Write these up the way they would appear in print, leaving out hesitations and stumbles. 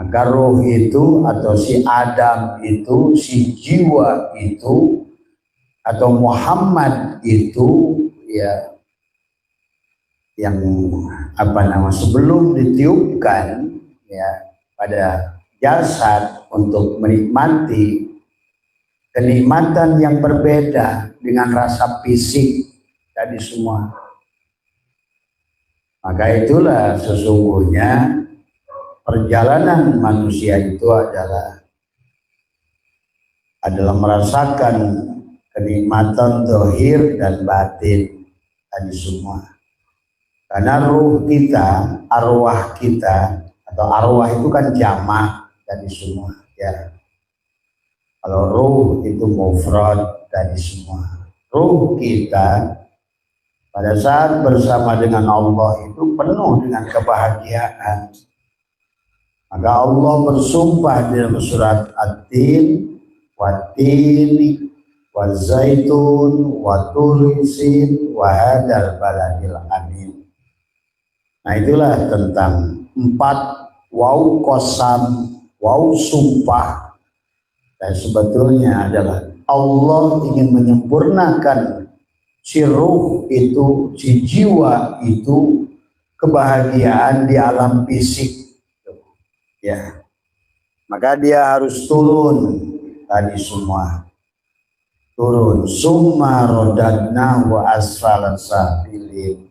Maka ruh itu atau si Adam itu, si jiwa itu atau Muhammad itu ya, yang sebelum ditiupkan ya pada jasad untuk menikmati kenikmatan yang berbeda dengan rasa fisik tadi semua. Maka itulah sesungguhnya perjalanan manusia itu adalah merasakan kenikmatan zahir dan batin tadi semua. Karena ruh kita, arwah kita, atau arwah itu kan jamak tadi semua ya. Kalau ruh itu mufrad tadi semua. Ruh kita pada saat bersama dengan Allah itu penuh dengan kebahagiaan. Maka Allah bersumpah di dalam surat At-Tin, Wat-Tin, Waz-Zaitun, Wat-Tur-Sin, wa hadzal baladil amin. Nah itulah tentang 4 waw qasam, waw sumpah. Dan sebetulnya adalah Allah ingin menyempurnakan si ruh itu, si jiwa itu kebahagiaan di alam fisik. Ya, maka dia harus turun tadi semua, turun. Summa rodadna wa asfala safilin.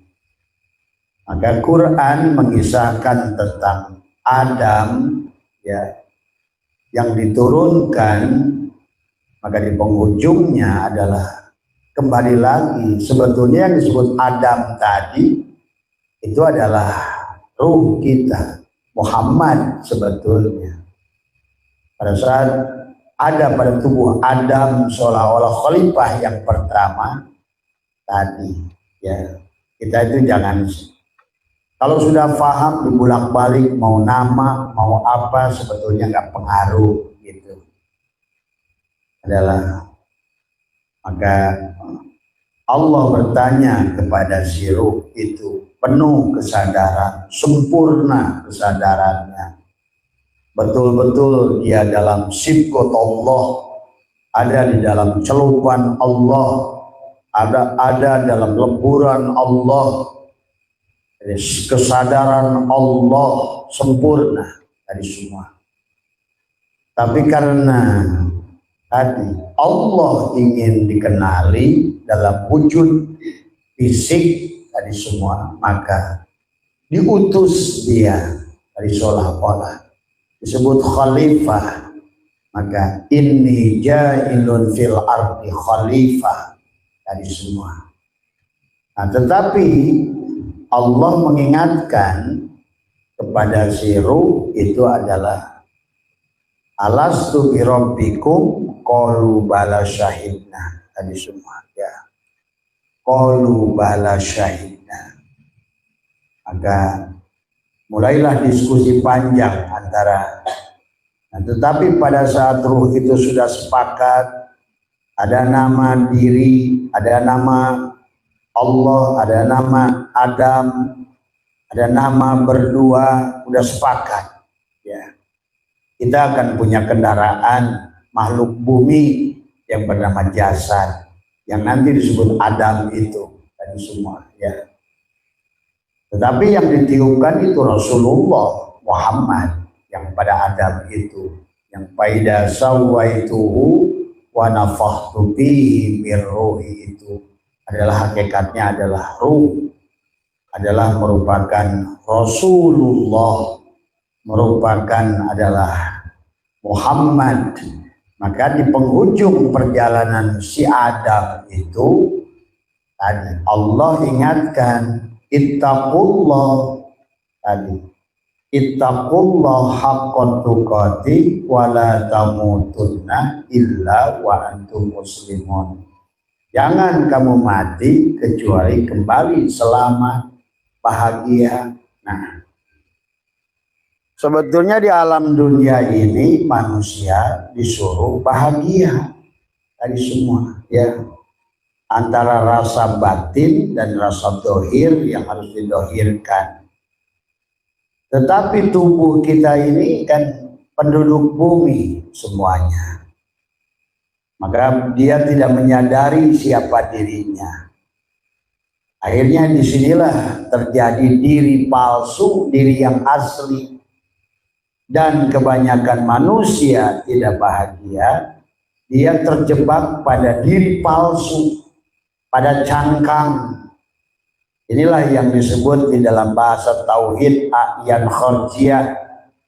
Maka Quran mengisahkan tentang Adam ya, yang diturunkan, maka di penghujungnya adalah kembali lagi. Sebetulnya yang disebut Adam tadi itu adalah ruh kita, Muhammad sebetulnya. Pada saat ada pada tubuh Adam seolah-olah khalifah yang pertama tadi ya. Kita itu jangan, kalau sudah paham dibulak-balik mau nama mau apa sebetulnya nggak pengaruh gitu. Adalah maka Allah bertanya kepada si ruh itu, penuh kesadaran, sempurna kesadarannya, betul-betul dia dalam sifat Allah, ada di dalam celupan Allah, ada dalam lemburan Allah. Kesadaran Allah sempurna dari semua. Tapi karena tadi Allah ingin dikenali dalam wujud fisik tadi semua, maka diutus dia dari seolah-olah disebut khalifah. Maka inni ja'ilun fil ardi khalifah tadi semua. Nah, tetapi Allah mengingatkan kepada si ruh itu adalah alastu bi rabbikum qalu bala syahidna tadi semua ya. Qalu bala syahidna. Maka mulailah diskusi panjang antara, nah, tetapi pada saat ruh itu sudah sepakat, ada nama diri, ada nama Allah, ada nama Adam, ada nama berdua, udah sepakat ya. Kita akan punya kendaraan makhluk bumi yang bernama jasad, yang nanti disebut Adam itu tadi semua ya. Tetapi yang ditiupkan itu Rasulullah Muhammad yang pada Adam itu, yang faida sawaituhu wa nafakhtu bihi min ruhi itu adalah hakikatnya adalah ruh, adalah merupakan Rasulullah, merupakan adalah Muhammad. Maka di penghujung perjalanan si Adam itu tadi Allah ingatkan ittaqullah tadi, ittaqullah haqqan tuqatih wa la tamutunna illa wa antum muslimun. Jangan kamu mati kecuali kembali selamat, bahagia. Nah, sebetulnya di alam dunia ini manusia disuruh bahagia tadi semua ya. Antara rasa batin dan rasa dohir yang harus didohirkan. Tetapi tubuh kita ini kan penduduk bumi semuanya. Maka dia tidak menyadari siapa dirinya. Akhirnya disinilah terjadi diri palsu, diri yang asli. Dan kebanyakan manusia tidak bahagia. Dia terjebak pada diri palsu, pada cangkang. Inilah yang disebut di dalam bahasa tauhid a'yan kharjiyah,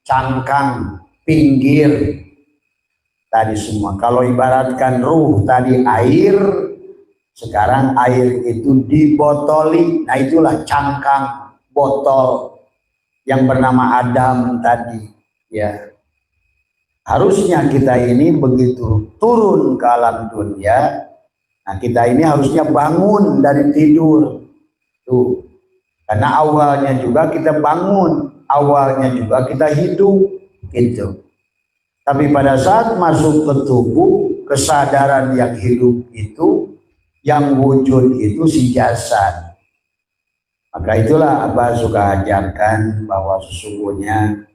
cangkang, pinggir. Tadi semua. Kalau ibaratkan ruh tadi air, sekarang air itu dibotoli. Nah itulah cangkang botol yang bernama Adam tadi. Ya. Harusnya kita ini begitu turun ke alam dunia. Nah kita ini harusnya bangun dari tidur. Tuh. Karena awalnya juga kita bangun, awalnya juga kita hidup, gitu. Tapi pada saat masuk ke tubuh, kesadaran yang hidup itu, yang wujud itu si jasad. Maka itulah Abah suka ajarkan bahwa sesungguhnya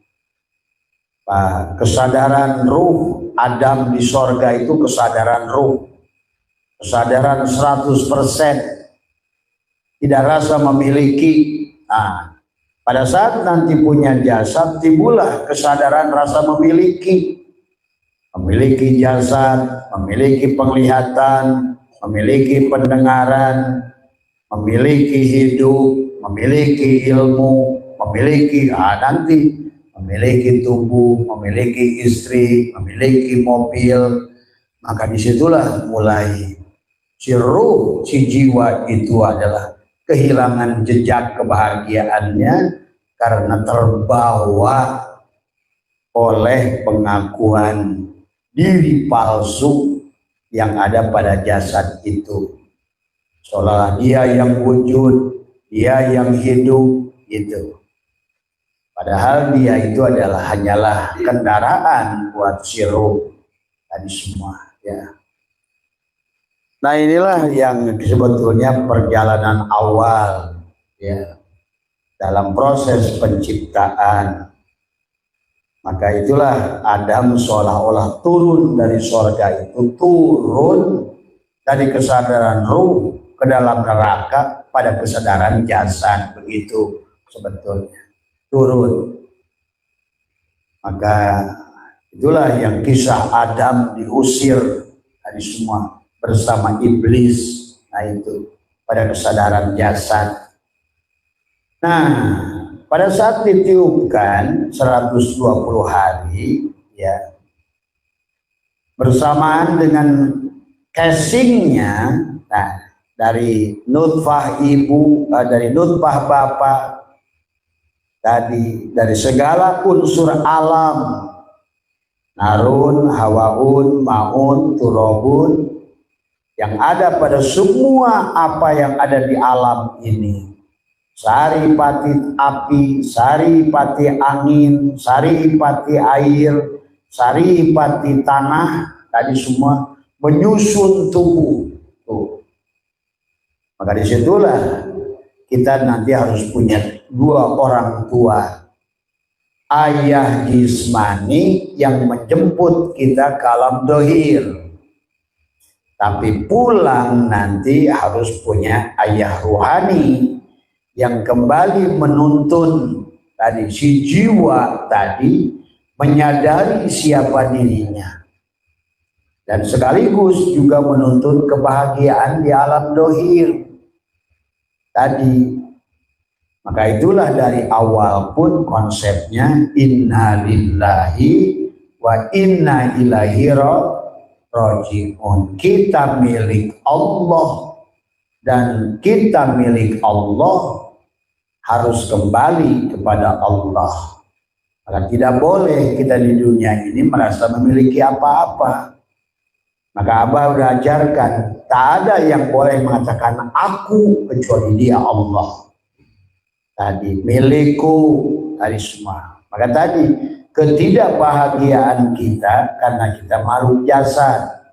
kesadaran ruh Adam di sorga itu kesadaran ruh, kesadaran 100%. Tidak rasa memiliki. Nah, pada saat nanti punya jasad, timbullah kesadaran rasa memiliki. Memiliki jasad, memiliki penglihatan, memiliki pendengaran, memiliki hidup, memiliki ilmu, memiliki nanti memiliki tubuh, memiliki istri, memiliki mobil. Maka disitulah mulai si ruh, si jiwa itu adalah kehilangan jejak kebahagiaannya karena terbawa oleh pengakuan diri palsu yang ada pada jasad itu. Seolah dia yang wujud, dia yang hidup, gitu. Padahal dia itu hanyalah kendaraan buat si ruh tadi semua, ya. Nah inilah yang sebetulnya perjalanan awal, ya, dalam proses penciptaan. Maka itulah Adam seolah-olah turun dari surga itu, turun dari kesadaran ruh ke dalam neraka pada kesadaran jasad, begitu sebetulnya, turun. Maka itulah yang kisah Adam diusir dari semua bersama iblis, nah itu pada kesadaran jasad. Nah pada saat ditiupkan 120 hari, ya, bersamaan dengan casingnya, nah dari nutfah ibu, dari nutfah bapak, tadi dari segala unsur alam, narun, hawaun, maun, turobun, yang ada pada semua apa yang ada di alam ini. Saripati api, saripati angin, saripati air, saripati tanah, tadi semua menyusun tubuh. Tuh. Maka disitulah kita nanti harus punya dua orang tua. Ayah jismani yang menjemput kita ke alam dohir. Tapi pulang nanti harus punya ayah ruhani yang kembali menuntun tadi si jiwa tadi menyadari siapa dirinya. Dan sekaligus juga menuntun kebahagiaan di alam dohir tadi. Maka itulah dari awal pun konsepnya inna lillahi wa inna ilaihi raji'un. Kita milik Allah dan kita milik Allah harus kembali kepada Allah. Maka tidak boleh kita di dunia ini merasa memiliki apa-apa. Maka Abah sudah ajarkan, tak ada yang boleh mengatakan aku kecuali dia Allah. Tadi milikku, tadi semua. Maka tadi ketidakbahagiaan kita karena kita makhluk jasad,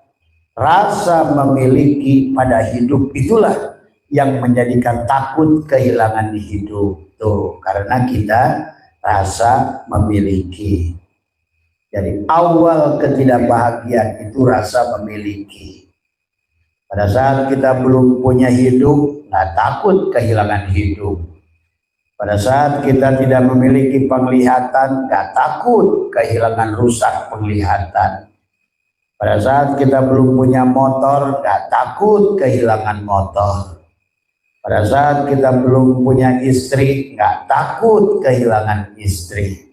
rasa memiliki pada hidup itulah yang menjadikan takut kehilangan hidup. Tuh, karena kita rasa memiliki. Jadi awal ketidakbahagiaan itu rasa memiliki. Pada saat kita belum punya hidup, nggak takut kehilangan hidup. Pada saat kita tidak memiliki penglihatan, nggak takut kehilangan rusak penglihatan. Pada saat kita belum punya motor, gak takut kehilangan motor. Pada saat kita belum punya istri, gak takut kehilangan istri.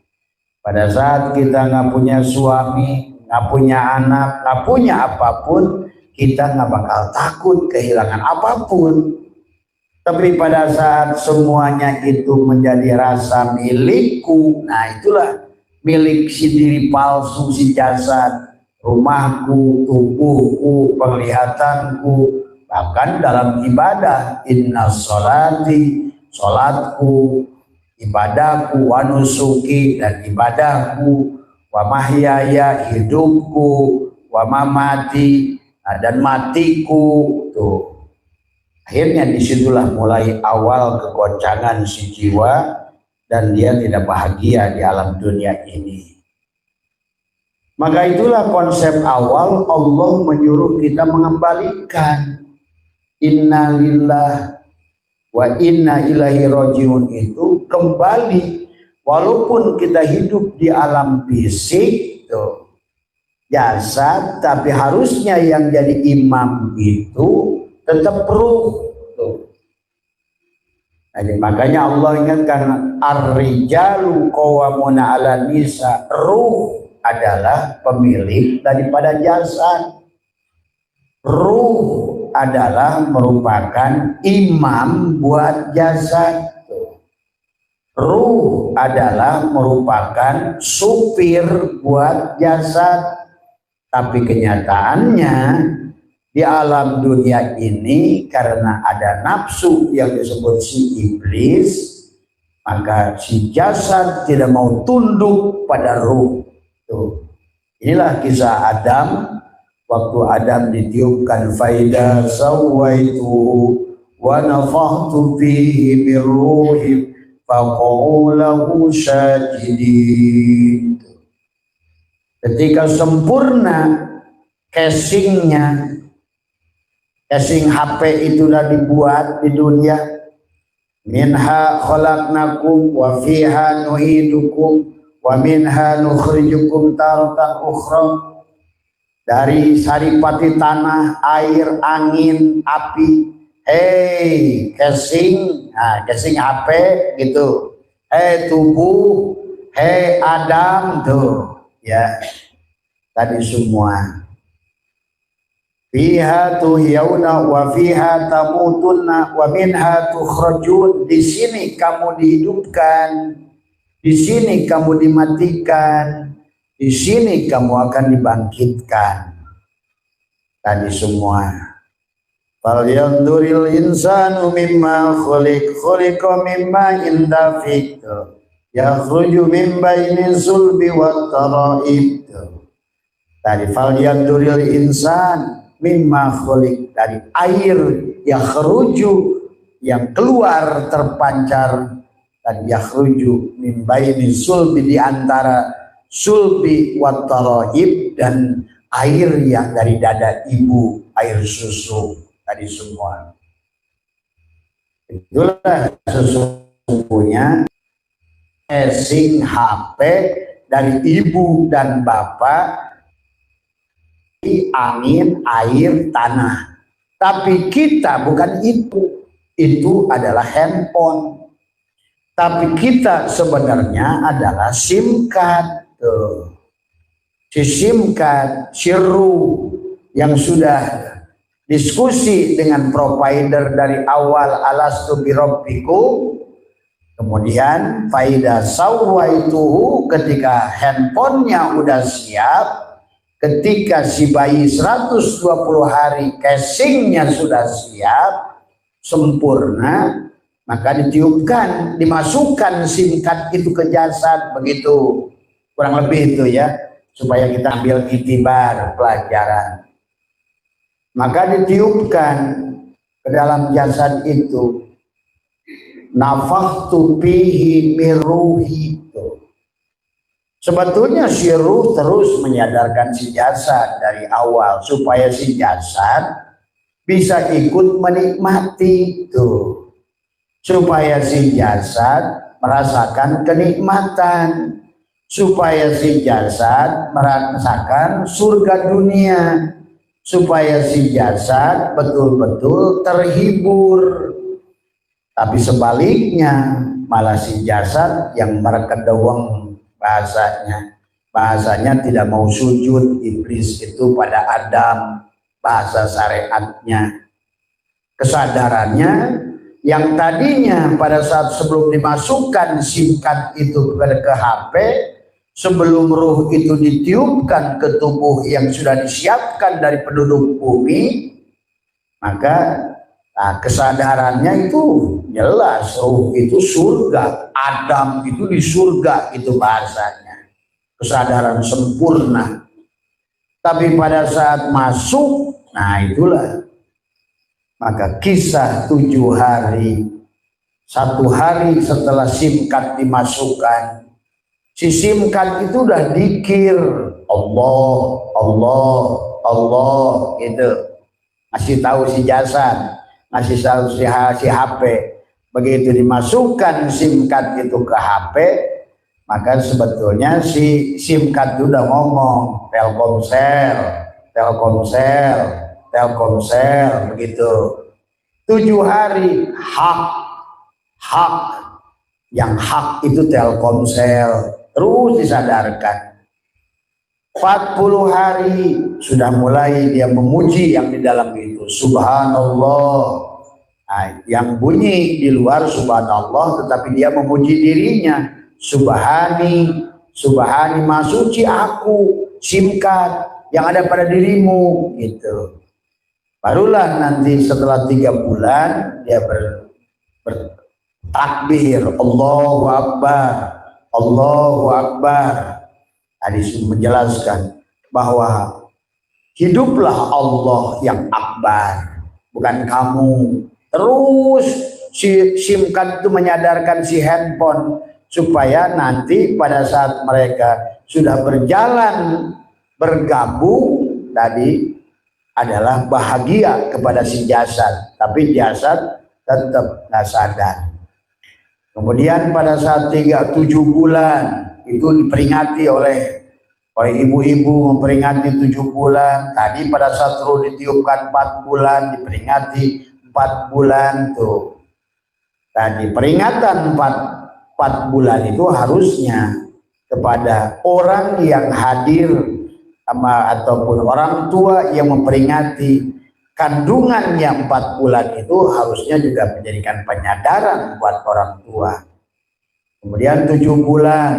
Pada saat kita gak punya suami, gak punya anak, gak punya apapun, kita gak bakal takut kehilangan apapun. Tapi pada saat semuanya itu menjadi rasa milikku, nah itulah milik si diri palsu, si jasad. Rumahku, tubuhku, penglihatanku, bahkan dalam ibadah, inna sholati, sholatku, ibadahku, wa nusuki, dan ibadahku, wa mahyaya, hidupku, wa mamati, dan matiku. Tuh. Akhirnya disitulah mulai awal kegoncangan si jiwa dan dia tidak bahagia di alam dunia ini. Maka itulah konsep awal Allah menyuruh kita mengembalikan inna lillah wa inna ilaihi rajiun, itu kembali walaupun kita hidup di alam fisik tuh, jasad, tapi harusnya yang jadi imam itu tetap ruh tuh. Jadi makanya Allah ingatkan ar-rijalu qawwamuna 'alan nisa, ruh adalah pemilik daripada jasad. Ruh adalah merupakan imam buat jasad. Ruh adalah merupakan supir buat jasad. Tapi kenyataannya di alam dunia ini karena ada nafsu yang disebut si iblis, maka si jasad tidak mau tunduk pada ruh. Tuh. Inilah kisah Adam waktu Adam ditiupkan faida sawaitu wa nafakhtu fihi min ruhi faqa'u lahu sajidin. Ketika sempurna casingnya, casing HP itu sudah dibuat di dunia, minha khalaqnakum wa fiha nu'idukum wa minha nukhrijukum taratan ukhra. Dari saripati tanah, air, angin, api. Hey casing, nah, casing HP gitu. Hey tubuh, hey Adam tuh, ya tadi semua. Fiha tuhyauna wa fiha tamutunna wa minha tukhrajun. Di sini kamu dihidupkan, di sini kamu dimatikan, di sini kamu akan dibangkitkan. Tadi semua. Fal yanzuril insanu mimma khuliqa mimma indafik yakhruju min baini sulbi wat tara'ib. Tadi fal yanzuril insan mimma khuliq, dari air yakhruju, yang keluar terpancar, dan yakhruju min baini sulbi, di antara sulbi wat tara'ib, dan air yang dari dada ibu, air susu. Tadi semua. Itulah sesungguhnya casing HP dari ibu dan bapak, angin, air, tanah. Tapi kita bukan itu adalah handphone. Tapi kita sebenarnya adalah SIM card. Tuh. Si SIM card, si RU yang sudah diskusi dengan provider dari awal, alastu birabbikum, kemudian faida sawaituhu, ketika handphonenya udah siap, ketika si bayi 120 hari casingnya sudah siap sempurna, maka ditiupkan, dimasukkan SIM card itu ke jasad. Begitu kurang lebih itu ya, supaya kita ambil iktibar pelajaran. Maka ditiupkan ke dalam jasad itu, nafakhtu fihi min ruhi, Sebetulnya si ruh terus menyadarkan si jasad dari awal supaya si jasad bisa ikut menikmati tuh, supaya si jasad merasakan kenikmatan, supaya si jasad merasakan surga dunia, supaya si jasad betul-betul terhibur. Tapi sebaliknya malah si jasad yang merkedeweng, bahasanya tidak mau sujud iblis itu pada Adam, bahasa syariatnya. Kesadarannya yang tadinya pada saat sebelum dimasukkan SIM card itu ke HP, sebelum ruh itu ditiupkan ke tubuh yang sudah disiapkan dari penduduk bumi, maka kesadarannya itu jelas ruh itu surga, Adam itu di surga, itu bahasanya kesadaran sempurna. Tapi pada saat masuk, nah itulah maka kisah 7 hari, 1 hari setelah SIM card dimasukkan, si SIM card itu udah dikir Allah, Allah, Allah gitu, masih tahu si jasad, masih tahu si HP. Begitu dimasukkan SIM card itu ke HP, maka sebetulnya si SIM card itu udah ngomong Telkomsel, Telkomsel, Telkomsel, begitu. 7 hari hak yang hak itu Telkomsel, terus disadarkan. 40 hari sudah mulai dia memuji yang di dalam itu, subhanallah. Nah, yang bunyi di luar subhanallah, tetapi dia memuji dirinya, subhani, subhani, masuci aku, SIM card yang ada pada dirimu, gitu. Barulah nanti setelah 3 bulan dia bertakbir, Allahu Akbar, Allahu Akbar. Hadis menjelaskan bahwa hiduplah Allah yang akbar, bukan kamu. Terus si SIM card itu menyadarkan si handphone supaya nanti pada saat mereka sudah berjalan bergabung tadi adalah bahagia kepada si jasad, tapi jasad tetap nggak sadar. Kemudian pada saat 7 bulan itu diperingati oleh ibu-ibu, memperingati 7 bulan. Tadi pada saat ruh ditiupkan 4 bulan, diperingati 4 bulan tuh. Tadi peringatan 4 bulan itu harusnya kepada orang yang hadir ataupun orang tua yang memperingati kandungannya 4 bulan itu harusnya juga menjadikan penyadaran buat orang tua. Kemudian 7 bulan,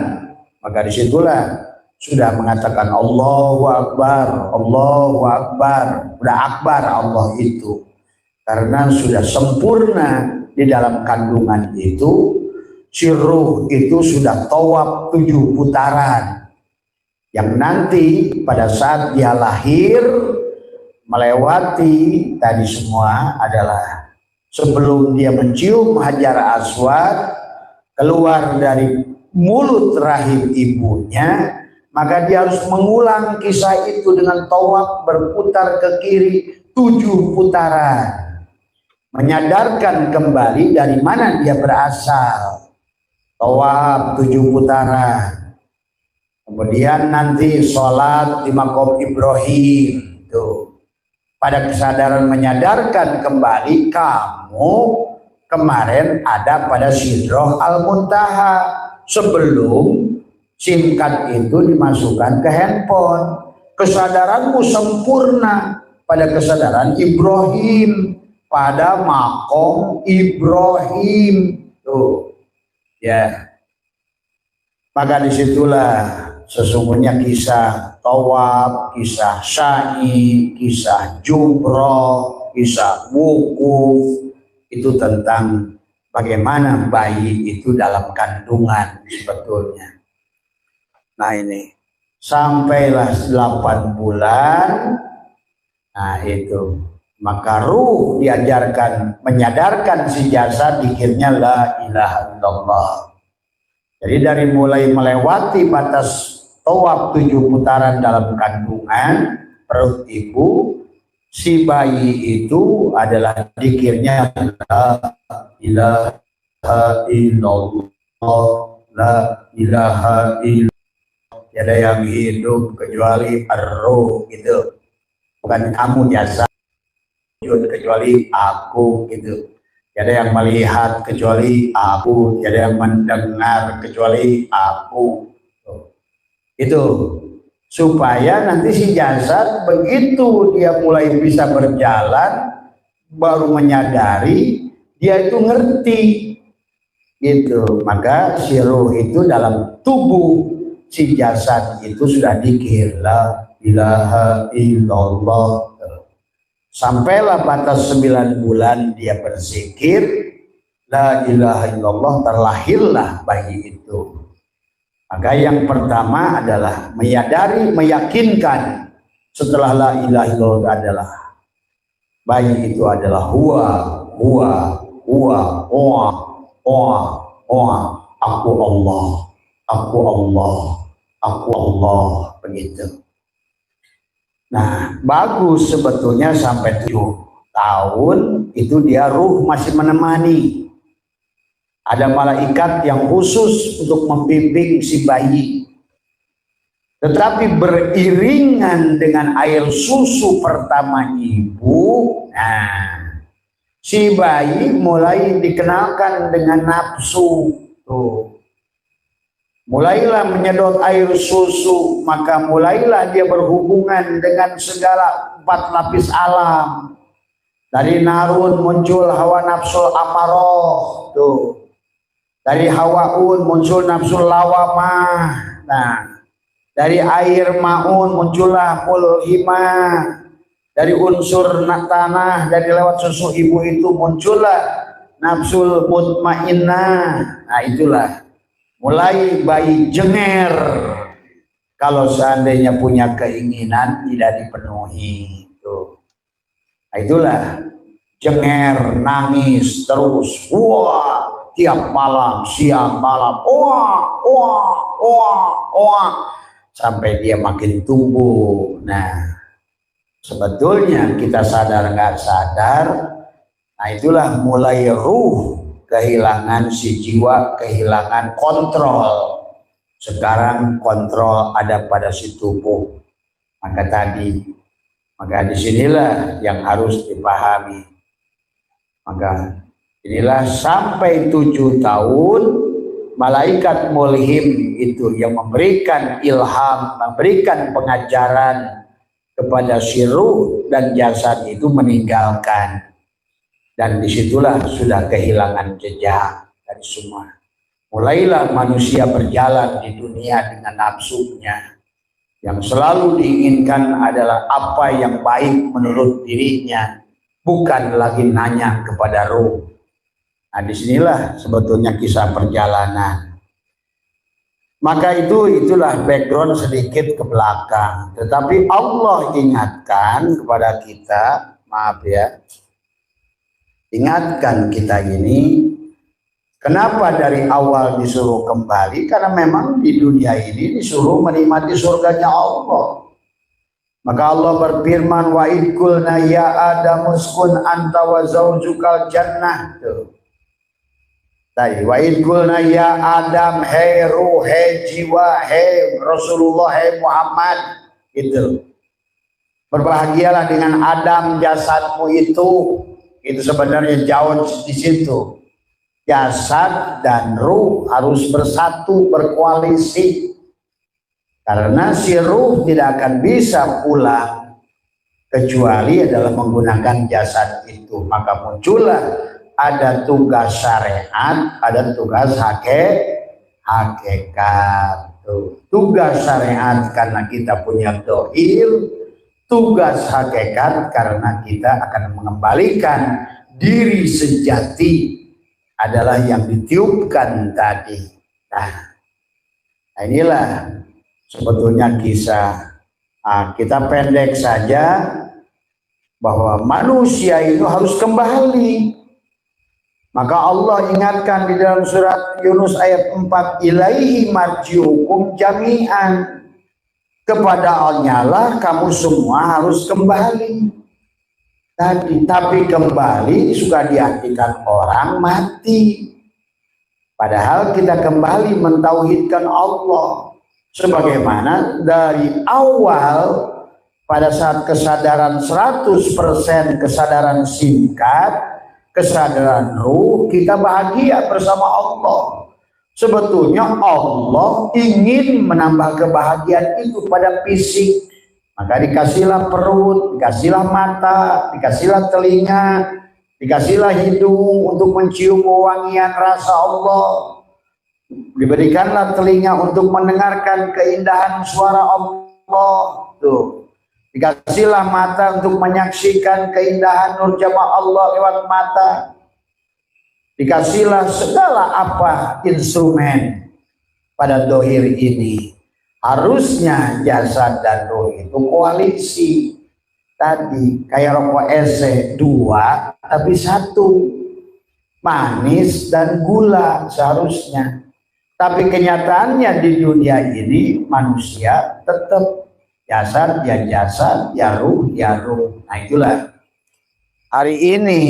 maka disitulah sudah mengatakan Allahu Akbar, Allahu Akbar, udah akbar Allah itu, karena sudah sempurna di dalam kandungan itu. Si ruh itu sudah tawaf 7 putaran, yang nanti pada saat dia lahir melewati tadi semua adalah sebelum dia mencium Hajar Aswad keluar dari mulut rahim ibunya, maka dia harus mengulang kisah itu dengan tawaf berputar ke kiri 7 putaran, menyadarkan kembali dari mana dia berasal. Tawaf 7 putaran. Kemudian nanti sholat di makom Ibrahim tuh, pada kesadaran menyadarkan kembali kamu kemarin ada pada Sidroh Al-Muntaha sebelum SIM card itu dimasukkan ke handphone. Kesadaranmu sempurna pada kesadaran Ibrahim, pada makom Ibrahim tuh ya. Maka disitulah sesungguhnya kisah tawaf, kisah sa'i, kisah jumroh, kisah wukuf itu tentang bagaimana bayi itu dalam kandungan sebetulnya. Nah ini sampailah 8 bulan, nah itu maka ruh diajarkan menyadarkan si jasad, dikirnya la ilaha illallah. Jadi dari mulai melewati batas tawaf 7 putaran dalam kandungan perut ibu, si bayi itu adalah zikirnya la ilaha illallah, la ilaha illallah, tiada yang hidup kecuali ar-ruh gitu, bukan kamu jasa kecuali aku gitu, tiada yang melihat kecuali aku, tiada yang mendengar kecuali aku. Itu supaya nanti si jasad begitu dia mulai bisa berjalan baru menyadari dia itu ngerti gitu, maka si ruh itu dalam tubuh si jasad itu sudah dzikir la ilaha illallah. Sampailah batas 9 bulan dia berzikir la ilaha illallah, terlahirlah bayi itu. Maka yang pertama adalah menyadari, meyakinkan setelah la ilaha illallah adalah bayi itu adalah huwa aku Allah begitu. Nah, bagus sebetulnya sampai 7 tahun itu dia ruh masih menemani. Ada malaikat yang khusus untuk membimbing si bayi. Tetapi beriringan dengan air susu pertama ibu, nah, si bayi mulai dikenalkan dengan nafsu. Tuh. Mulailah menyedot air susu, maka mulailah dia berhubungan dengan segala 4 lapis alam. Dari narun muncul hawa nafsul amaroh, tuh. Dari hawaun muncul nafsul lawamah. Nah, dari air maun muncullah mulhimah. Dari unsur tanah, dari lewat susu ibu itu muncullah nafsul mutmainnah. Nah, itulah mulai bayi jenger kalau seandainya punya keinginan tidak dipenuhi. Tuh. Nah, itulah jenger, nangis terus, wah, tiap malam, siang malam, wah, sampai dia makin tumbuh. Nah, sebetulnya kita sadar nggak sadar, nah itulah mulai ruh kehilangan si jiwa, kehilangan kontrol. Sekarang kontrol ada pada si tubuh. Maka disinilah yang harus dipahami. Maka inilah sampai 7 tahun malaikat mulhim itu yang memberikan ilham, memberikan pengajaran kepada si ruh dan jasad itu meninggalkan. Dan disitulah sudah kehilangan jejak dari semua. Mulailah manusia berjalan di dunia dengan nafsunya. Yang selalu diinginkan adalah apa yang baik menurut dirinya. Bukan lagi nanya kepada ruh. Nah, disinilah sebetulnya kisah perjalanan. Maka itulah background sedikit ke belakang. Tetapi Allah ingatkan kepada kita, maaf ya, ingatkan kita ini, kenapa dari awal disuruh kembali? Karena memang di dunia ini disuruh menikmati surganya Allah. Maka Allah berfirman, wa id qulna ya Adamu uskun anta wa zaujukal jannah. Tadi wa id qulna ya Adam, hei ruh, hei jiwa, hei Rasulullah, hei Muhammad, gitu. Berbahagialah dengan Adam jasadmu itu sebenarnya jauh di situ. Jasad dan ruh harus bersatu, berkoalisi. Karena si ruh tidak akan bisa pulang kecuali adalah menggunakan jasad itu. Maka muncullah ada tugas syariat, ada tugas hakikat. Tugas syariat karena kita punya dohir, tugas hakikat karena kita akan mengembalikan diri sejati adalah yang ditiupkan tadi. Nah, inilah sebetulnya kisah. Nah, kita pendek saja bahwa manusia itu harus kembali. Maka Allah ingatkan di dalam surat Yunus ayat 4, ilaihi marji'ukum jami'an. Kepada Allah lah kamu semua harus kembali. Tapi kembali suka diartikan orang mati. Padahal kita kembali mentauhidkan Allah. Sebagaimana dari awal pada saat kesadaran 100% kesadaran singkat, kesadaran ruh, kita bahagia bersama Allah. Sebetulnya Allah ingin menambah kebahagiaan itu pada fisik. Maka dikasihlah perut, dikasihlah mata, dikasihlah telinga, dikasihlah hidung untuk mencium wangian rasa Allah. Diberikanlah telinga untuk mendengarkan keindahan suara Allah. Tuh. Dikasihlah mata untuk menyaksikan keindahan nur jamaah Allah lewat mata. Dikasihlah segala apa instrumen pada dohir ini. Harusnya jasad dan roh itu koalisi. Tadi kayak rokok ese 2 tapi 1. Manis dan gula seharusnya. Tapi kenyataannya di dunia ini manusia tetap jasad, ya ruh, ya ruh. Nah itulah. Hari ini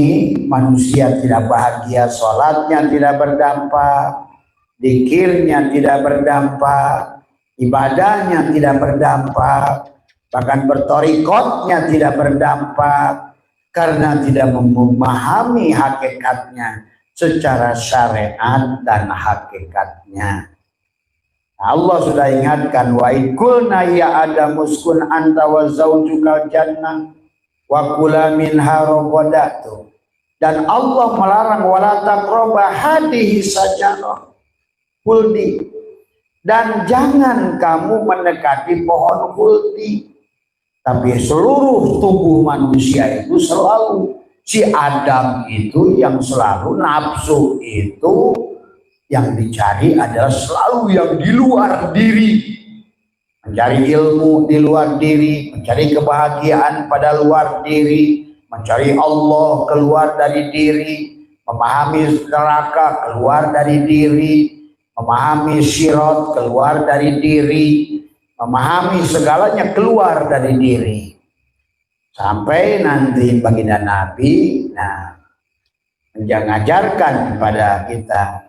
manusia tidak bahagia, sholatnya tidak berdampak, zikirnya tidak berdampak, ibadahnya tidak berdampak, bahkan bertorikotnya tidak berdampak karena tidak memahami hakikatnya secara syariat dan hakikatnya. Allah sudah ingatkan, wa ikulna ya Adamu uskun anta wa zawjukal jannah wa kula minha raghadatu. Dan Allah melarang wala taqrabu hadhihi sajarah khuldi, dan jangan kamu mendekati pohon khuldi. Tapi seluruh tubuh manusia itu selalu, si Adam itu yang selalu nafsu itu yang dicari adalah selalu yang di luar diri. Mencari ilmu di luar diri, mencari kebahagiaan pada luar diri, mencari Allah keluar dari diri, memahami neraka keluar dari diri, memahami sirat keluar dari diri, memahami segalanya keluar dari diri. Sampai nanti baginda Nabi mengajarkan kepada kita,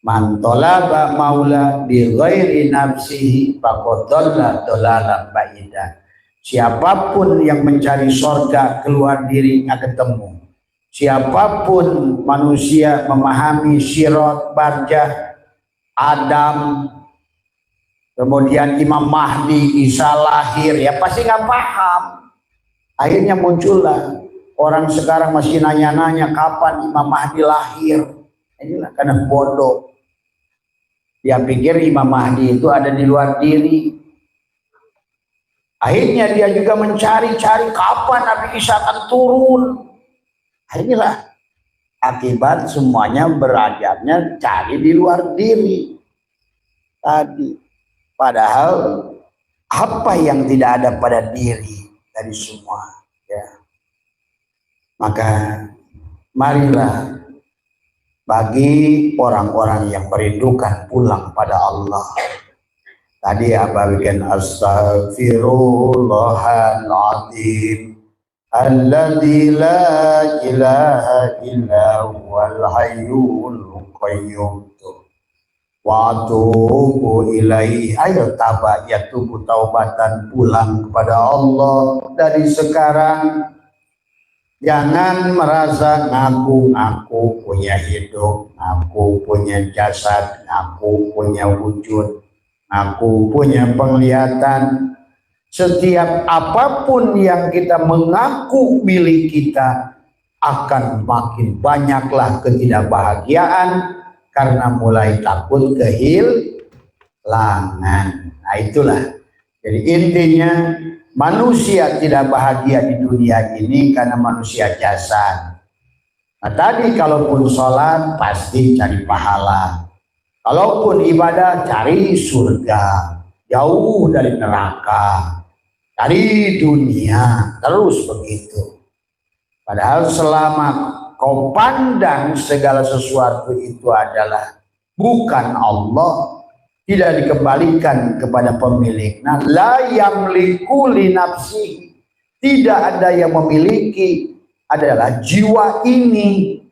man talaba maula bi ghairi nafsihi faqad dhalla dhalalan ba'ida. Siapapun yang mencari surga keluar diri nggak ketemu. Siapapun manusia memahami sirat, barjah, Adam, kemudian Imam Mahdi, Isa lahir, ya pasti nggak paham. Akhirnya muncullah orang sekarang masih nanya-nanya kapan Imam Mahdi lahir. Inilah karena bodoh. Dia pikir Imam Mahdi itu ada di luar diri. Akhirnya dia juga mencari-cari kapan Nabi Isa akan turun. Akhirnya akibat semuanya beradabnya cari di luar diri. Tadi. Padahal apa yang tidak ada pada diri dari semua. Ya. Maka marilah bagi orang-orang yang merindukan pulang pada Allah. Tadi bagian astaghfirullahaladzim alladzi la ilaha illa huwal hayyul qayyum wa atubu ilaihi. Ayo yatubu taubatan, pulang kepada Allah dari sekarang. Jangan merasa ngaku-ngaku punya hidup, ngaku punya jasad, ngaku punya wujud, ngaku punya penglihatan. Setiap apapun yang kita mengaku milik kita akan makin banyaklah ketidakbahagiaan karena mulai takut kehilangan. Nah itulah. Jadi intinya manusia tidak bahagia di dunia ini karena manusia jasad. Nah tadi kalaupun sholat pasti cari pahala. Kalaupun ibadah cari surga, jauh dari neraka, cari dunia, terus begitu. Padahal selama kau pandang segala sesuatu itu adalah bukan Allah, tidak dikembalikan kepada pemilik. Nah, la yamliku li nafsihi, tidak ada yang memiliki, adalah jiwa ini,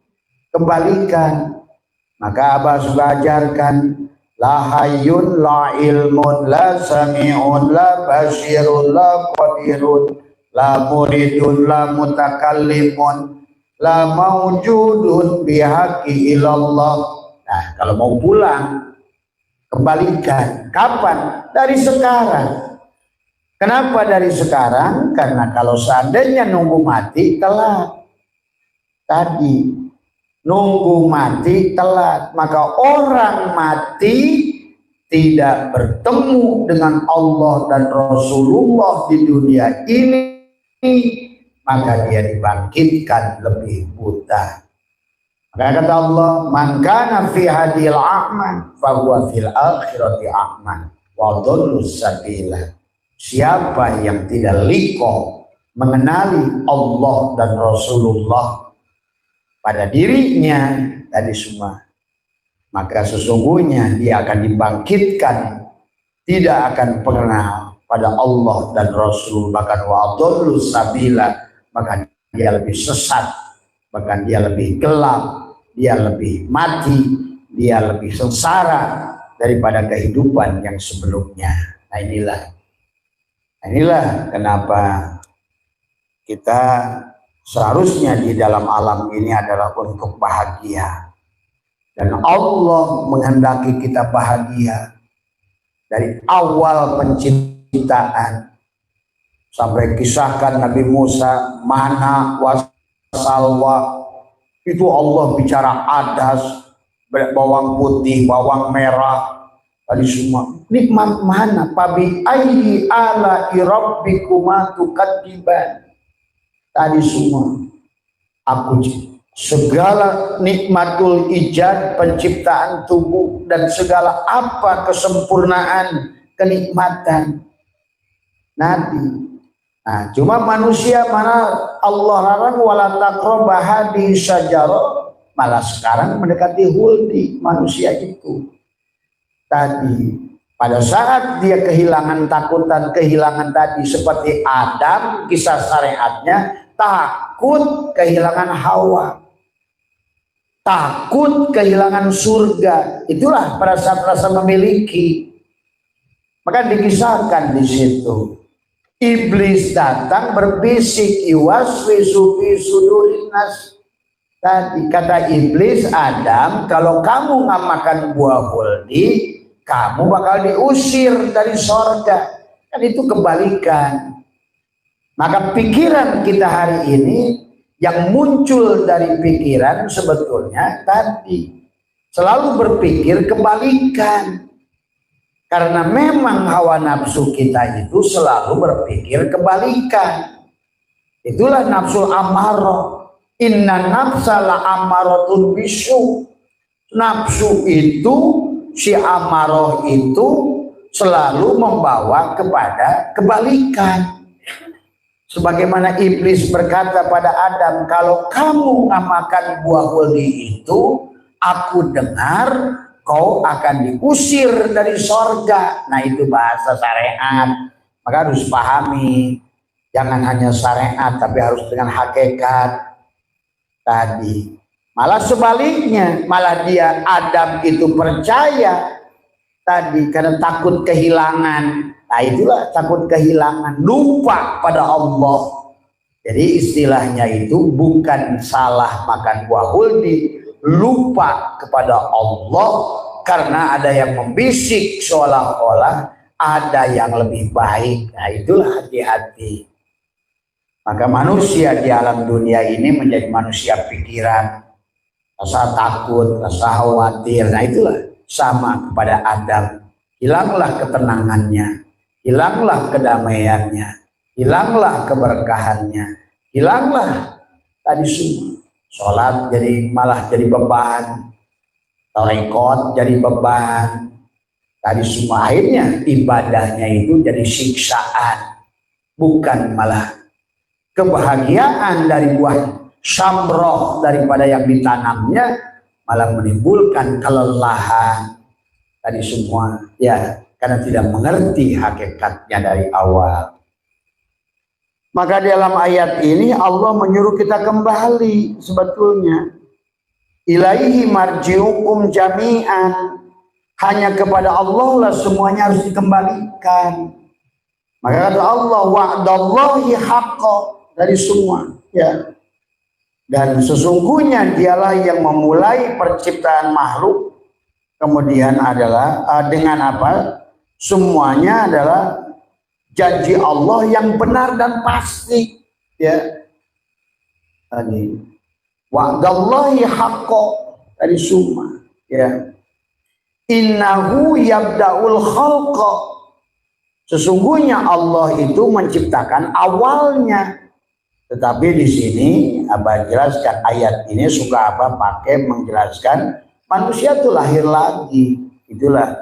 kembalikan. Maka Abah suka ajarkan, la hayyun la ilmun la sami'un la basirun la qadirun la muridun la mutakallimun la mawjudun bihaqi ilallah. Nah, kalau mau pulang, kembalikan. Kapan? Dari sekarang. Kenapa dari sekarang? Karena kalau seandainya nunggu mati, telat. Tadi nunggu mati telat, maka orang mati tidak bertemu dengan Allah dan Rasulullah di dunia ini, maka dia dibangkitkan lebih buta. Maka kata Allah, man kana fi hadil a'man fa huwa fil akhirati a'man wa dhallu sabila. Siapa yang tidak liko mengenali Allah dan Rasulullah pada dirinya tadi semua, maka sesungguhnya dia akan dibangkitkan, tidak akan pernah pada Allah dan Rasul, bahkan wa'adullu sabila, bahkan dia lebih sesat, bahkan dia lebih gelap, dia lebih mati, dia lebih sengsara daripada kehidupan yang sebelumnya. Nah, inilah kenapa kita seharusnya di dalam alam ini adalah untuk bahagia. Dan Allah menghendaki kita bahagia dari awal penciptaan sampai kisahkan Nabi Musa, mana wasalwa, itu Allah bicara adas, bawang putih, bawang merah, tadi semua. Nikmat mana? Fabi ayyi ala rabbikuma tukadziban. Tadi semua aku segala nikmatul ijad, penciptaan tubuh, dan segala apa kesempurnaan kenikmatan Nabi. Nah, cuma manusia mana Allah larang wala taqraba hadhihi syajarah, malah sekarang mendekati huldi manusia itu. Tadi pada saat dia kehilangan takutan, kehilangan tadi seperti Adam, kisah syariatnya takut kehilangan Hawa, takut kehilangan surga. Itulah pada saat rasa memiliki. Maka dikisahkan di situ, iblis datang berbisik, iwaswisu fi sudurin nas. Tadi kata iblis, Adam, kalau kamu nggak makan buah huldi, kamu bakal diusir dari sorga. Kan itu kebalikan. Maka pikiran kita hari ini, yang muncul dari pikiran sebetulnya tadi selalu berpikir kebalikan. Karena memang hawa nafsu kita itu selalu berpikir kebalikan. Itulah nafsu amarah. Inna nafsa la amaratun bisu. Nafsu itu, si amarah itu selalu membawa kepada kebalikan. Sebagaimana iblis berkata pada Adam, kalau kamu nggak makan buah huldi itu, aku dengar kau akan diusir dari sorga. Nah, itu bahasa syariat. Maka harus pahami, jangan hanya syariat tapi harus dengan hakikat tadi. Malah sebaliknya, malah dia Adam itu percaya tadi karena takut kehilangan. Nah, itulah takut kehilangan, lupa pada Allah. Jadi istilahnya itu bukan salah makan buah huldi, lupa kepada Allah karena ada yang membisik seolah-olah ada yang lebih baik. Nah, itulah hati-hati. Maka manusia di alam dunia ini menjadi manusia pikiran, rasa takut, rasa khawatir. Nah, itulah sama kepada Adam. Hilanglah ketenangannya, hilanglah kedamaiannya, hilanglah keberkahannya, hilanglah tadi semua. Sholat jadi malah jadi beban, tarekat jadi beban, tadi semua akhirnya ibadahnya itu jadi siksaan, bukan malah kebahagiaan dari buah samroh daripada yang ditanamnya, malah menimbulkan kelelahan. tadi semua, ya, karena tidak mengerti hakikatnya dari awal. Maka dalam ayat ini Allah menyuruh kita kembali sebetulnya. Ilaihi marji'ukum jami'an. Hanya kepada Allah lah semuanya harus dikembalikan. Maka kata Allah, wa'dallahi haqqa, dari semua, ya. Dan sesungguhnya dialah yang memulai perciptaan makhluk. Kemudian adalah dengan apa? Semuanya adalah janji Allah yang benar dan pasti, ya. Tadi wa'dallahi haqqo, dari semua, ya. Innahu yabda'ul khalqa, sesungguhnya Allah itu menciptakan awalnya. Tetapi di sini Abah jelaskan, ayat ini suka Abah pakai menjelaskan manusia itu lahir lagi. Itulah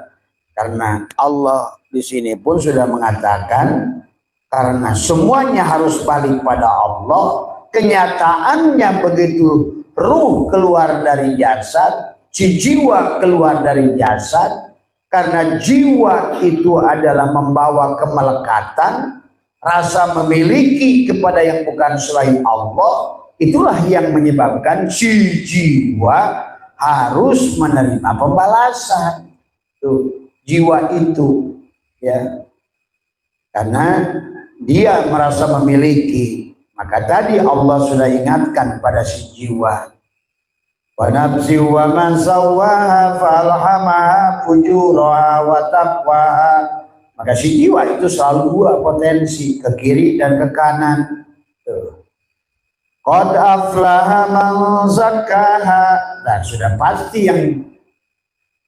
karena Allah di sini pun sudah mengatakan karena semuanya harus balik pada Allah. Kenyataannya begitu ruh keluar dari jasad, si jiwa keluar dari jasad, karena jiwa itu adalah membawa kemelekatan, rasa memiliki kepada yang bukan selain Allah. Itulah yang menyebabkan si jiwa harus menerima pembalasan. Tuh, jiwa itu, ya, karena dia merasa memiliki. Maka tadi Allah sudah ingatkan pada si jiwa, wa nafsi wa man sawwaha falhamaha fujuraha wa taqwaha. Maka si jiwa itu selalu dua potensi, ke kiri dan ke kanan. Qad aflaha man zakkaha. Nah, sudah pasti yang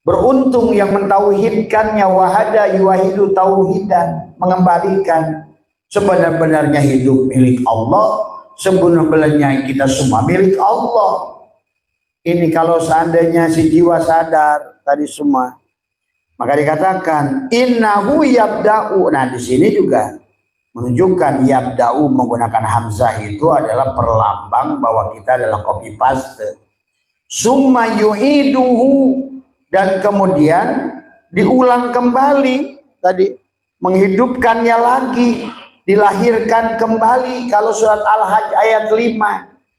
beruntung yang mentauhidkannya, wahada yuwahidu tauhidan, mengembalikan. Sebenar-benarnya hidup milik Allah, sebenar-benarnya kita semua milik Allah. Ini kalau seandainya si jiwa sadar tadi semua, maka dikatakan innahu yabda'u. Nah, di sini juga menunjukkan yabda'u menggunakan hamzah itu adalah perlambang bahwa kita adalah copy paste. Summa yu'iduhu, dan kemudian diulang kembali tadi, menghidupkannya lagi, dilahirkan kembali. Kalau surat Al-Hajj ayat 5,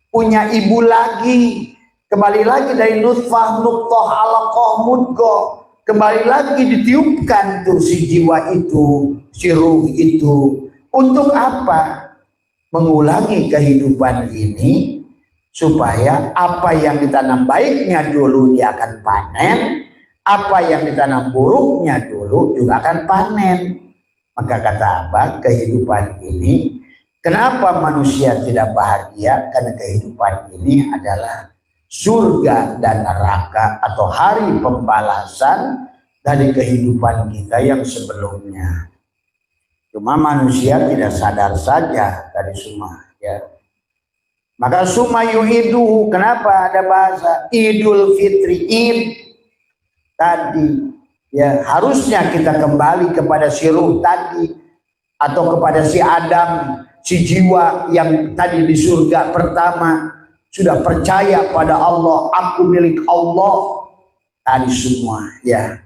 punya ibu lagi, kembali lagi dari nutfah, nuqthah, alaqah, mudghah, kembali lagi ditiupkan tuh si jiwa itu, si ruh itu. Untuk apa? Mengulangi kehidupan ini supaya apa yang ditanam baiknya dulu dia akan panen, apa yang ditanam buruknya dulu juga akan panen. Maka kata Abah, kehidupan ini, kenapa manusia tidak bahagia? Karena kehidupan ini adalah surga dan neraka atau hari pembalasan dari kehidupan kita yang sebelumnya. Cuma manusia tidak sadar saja dari semua, ya. Maka summa yu'iduhu, kenapa ada bahasa Idul Fitri, Id tadi, ya, harusnya kita kembali kepada si ruh tadi, atau kepada si Adam, si jiwa yang tadi di surga pertama sudah percaya pada Allah, aku milik Allah tadi semua, ya.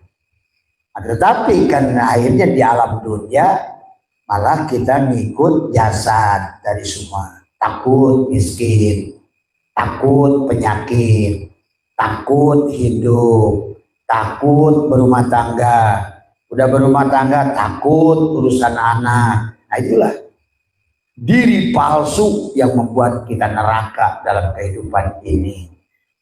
Tetapi karena akhirnya di alam dunia malah kita ngikut jasad dari semua, takut miskin, takut penyakit, takut hidup, takut berumah tangga, udah berumah tangga takut urusan anak. Nah, itulah diri palsu yang membuat kita neraka dalam kehidupan ini.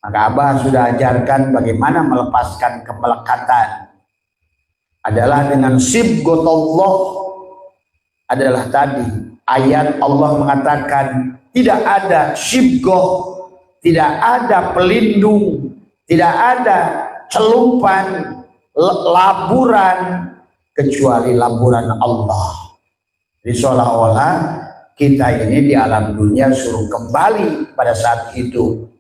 Maka Abah sudah ajarkan bagaimana melepaskan kemelekatan adalah dengan sibghatullah. Adalah tadi ayat Allah mengatakan tidak ada sibghah, tidak ada pelindung, tidak ada celumpan, laburan kecuali laburan Allah. Jadi seolah-olah kita ini di alam dunia suruh kembali pada saat hidup,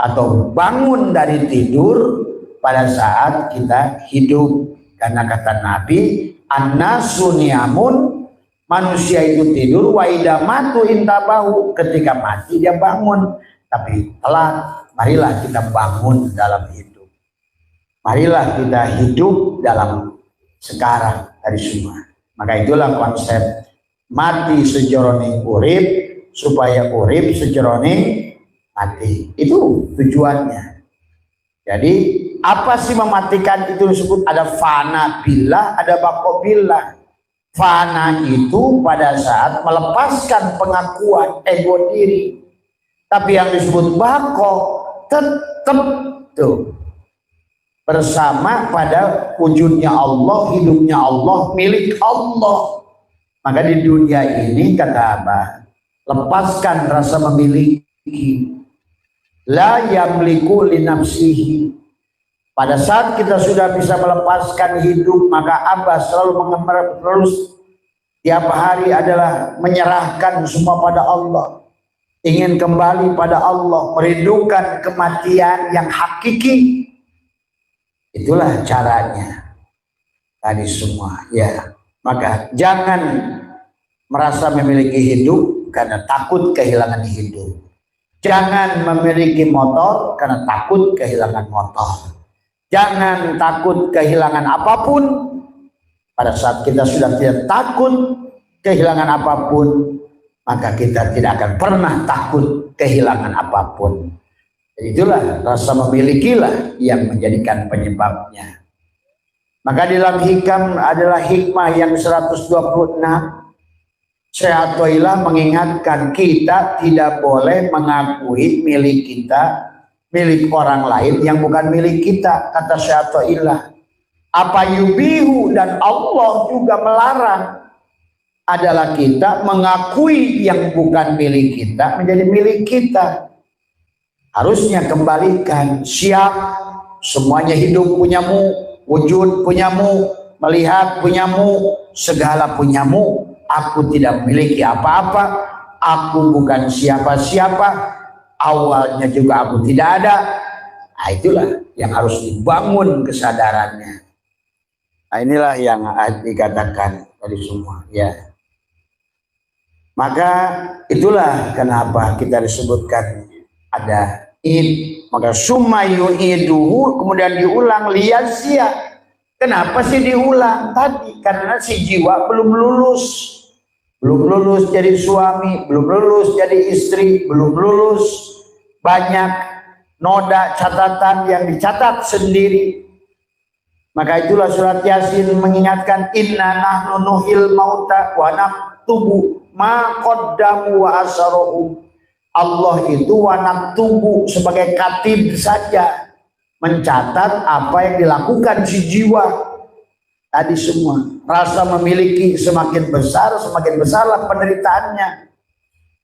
atau bangun dari tidur pada saat kita hidup. Karena kata Nabi, an-nasu niyamun, manusia itu tidur, wa idza matu intabahu, ketika mati dia bangun. Tapi telat, marilah kita bangun dalam hidup. Marilah kita hidup dalam sekarang dari semua. Maka itulah konsep mati sejroning urip supaya urip sejroning mati. Itu tujuannya. Jadi apa sih mematikan itu disebut ada fana billah, ada baqo billah. Fana itu pada saat melepaskan pengakuan ego diri. Tapi yang disebut baqo tetap tuh bersama pada wujudnya Allah, hidupnya Allah, milik Allah. Maka di dunia ini kata Abah, lepaskan rasa memiliki. La yamliku li nafsihi. Pada saat kita sudah bisa melepaskan hidup, maka Abah selalu terus tiap hari adalah menyerahkan semua pada Allah. Ingin kembali pada Allah, merindukan kematian yang hakiki. Itulah caranya tadi semua, ya. Maka jangan merasa memiliki hidup karena takut kehilangan hidup. Jangan memiliki motor karena takut kehilangan motor. Jangan takut kehilangan apapun. Pada saat kita sudah tidak takut kehilangan apapun, maka kita tidak akan pernah takut kehilangan apapun. Itulah rasa memilikilah yang menjadikan penyebabnya. Maka dalam hikam adalah hikmah yang 126. Syekh Atha'illah mengingatkan kita tidak boleh mengakui milik kita, milik orang lain yang bukan milik kita. Kata Syekh Atha'illah, apa yubihu dan Allah juga melarang adalah kita mengakui yang bukan milik kita menjadi milik kita. Harusnya kembalikan, siap, semuanya hidup punyamu, wujud punyamu, melihat punyamu, segala punyamu. Aku tidak memiliki apa-apa, aku bukan siapa-siapa, awalnya juga aku tidak ada. Nah, itulah yang harus dibangun kesadarannya. Nah, inilah yang dikatakan tadi semua, ya. Maka itulah kenapa kita disebutkan ada id, maka summa yu'iduhu, kemudian diulang liyazia. Kenapa sih diulang tadi? Karena si jiwa belum lulus jadi suami, belum lulus jadi istri, belum lulus, banyak noda catatan yang dicatat sendiri. Maka itulah surat Yasin mengingatkan inna nahnu nuhil mauta wa naktubu ma qaddamu wa asaruhum. Allah itu wanak tubuh sebagai katib saja, mencatat apa yang dilakukan si jiwa tadi semua. Rasa memiliki semakin besarlah penderitaannya.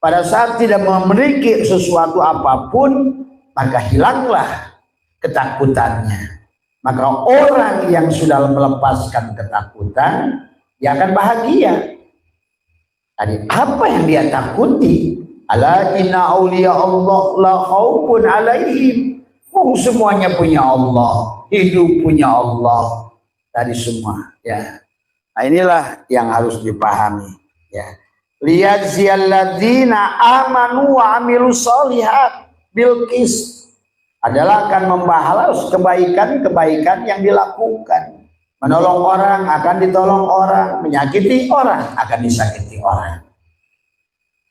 Pada saat tidak memiliki sesuatu apapun, maka hilanglah ketakutannya. Maka orang yang sudah melepaskan ketakutan, dia akan bahagia. Tadi apa yang dia takuti? Ala inna awliya Allah la khaufun alaihim. Semuanya punya Allah, hidup punya Allah. Tadi semua, ya. Nah, inilah yang harus dipahami, ya. Liyadziyalladzina amanu wa amilus sholihat bil qis, adalah akan membalas kebaikan-kebaikan yang dilakukan. Menolong orang akan ditolong orang, menyakiti orang akan disakiti orang.